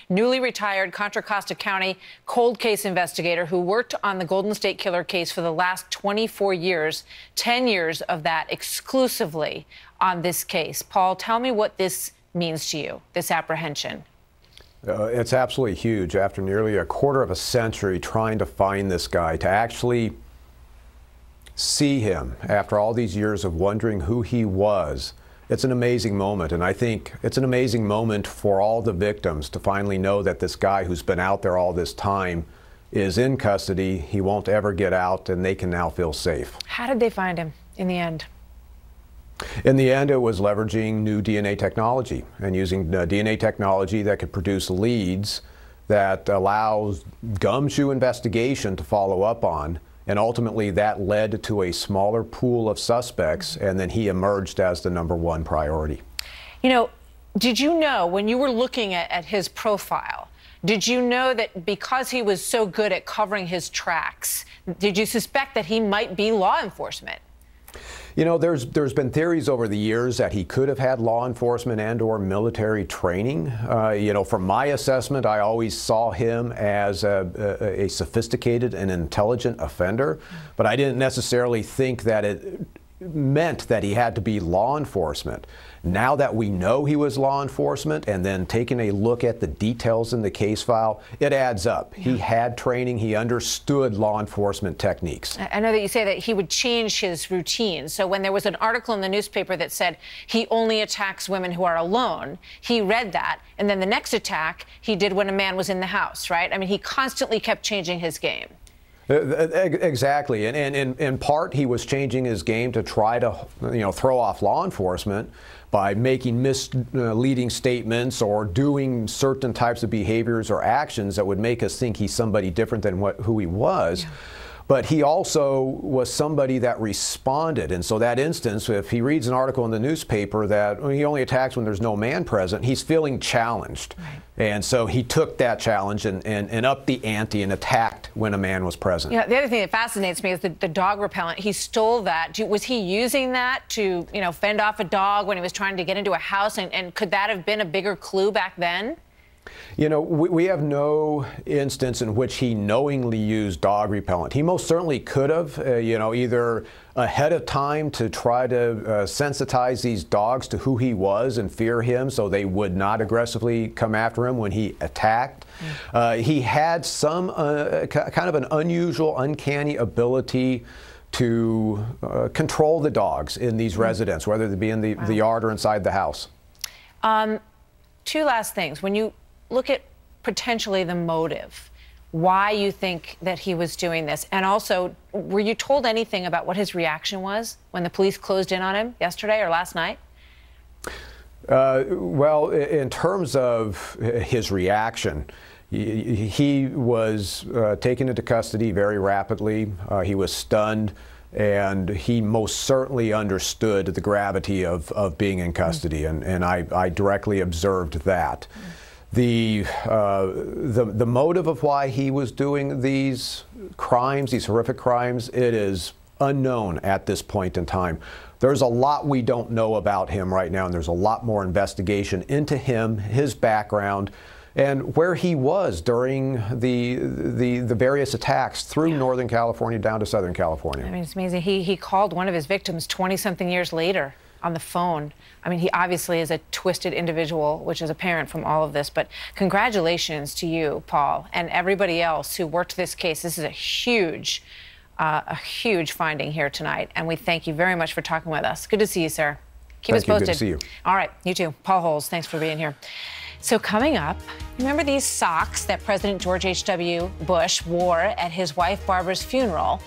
Newly retired Contra Costa County cold case investigator who worked on the Golden State Killer case for the last 24 years, 10 years of that exclusively on this case. Paul, tell me what this means to you, this apprehension. It's absolutely huge. After nearly a quarter of a century trying to find this guy, to actually see him after all these years of wondering who he was, it's an amazing moment. And I think it's an amazing moment for all the victims to finally know that this guy who's been out there all this time is in custody. He won't ever get out, and they can now feel safe. How did they find him in the end? In the end, it was leveraging new DNA technology and using DNA technology that could produce leads that allows gumshoe investigation to follow up on. And ultimately, that led to a smaller pool of suspects, and then he emerged as the #1 priority. You know, did you know when you were looking at his profile, did you know that because he was so good at covering his tracks, did you suspect that he might be law enforcement? You know, there's been theories over the years that he could have had law enforcement and/or military training. You know, from my assessment, I always saw him as a sophisticated and intelligent offender, but I didn't necessarily think that it meant that he had to be law enforcement. Now that we know he was law enforcement, and then taking a look at the details in the case file, it adds up. Yeah. He had training. He understood law enforcement techniques. I know that you say that he would change his routine. So when there was an article in the newspaper that said he only attacks women who are alone, he read that, and then the next attack he did when a man was in the house, right? I mean, he constantly kept changing his game. Exactly, and in part he was changing his game to try to, throw off law enforcement by making misleading statements or doing certain types of behaviors or actions that would make us think he's somebody different than who he was. Yeah. But he also was somebody that responded. And so that instance, if he reads an article in the newspaper that he only attacks when there's no man present, he's feeling challenged. Right. And so he took that challenge and upped the ante and attacked when a man was present. Yeah, the other thing that fascinates me is the dog repellent. He stole that. Was he using that to, fend off a dog when he was trying to get into a house? And could that have been a bigger clue back then? You know, we have no instance in which he knowingly used dog repellent. He most certainly could have, either ahead of time to try to sensitize these dogs to who he was and fear him so they would not aggressively come after him when he attacked. He had some kind of an unusual, uncanny ability to control the dogs in these residents, whether they be in the yard or inside the house. Two last things. When you look at potentially the motive, why you think that he was doing this, and also, were you told anything about what his reaction was when the police closed in on him yesterday or last night? Well, in terms of his reaction, he was taken into custody very rapidly. He was stunned, and he most certainly understood the gravity of being in custody, and I directly observed that. The motive of why he was doing these crimes, these horrific crimes, it is unknown at this point in time. There's a lot we don't know about him right now, and there's a lot more investigation into him, his background, and where he was during the various attacks through Northern California down to Southern California. I mean, it's amazing. He called one of his victims 20-something years later on the phone. I mean, he obviously is a twisted individual, which is apparent from all of this. But congratulations to you, Paul, and everybody else who worked this case. This is a huge finding here tonight, and we thank you very much for talking with us. Good to see you, sir. Keep us posted. Good to see you. All right, you too. Paul Holes, thanks for being here. So coming up, remember these socks that President George H.W. Bush wore at his wife Barbara's funeral?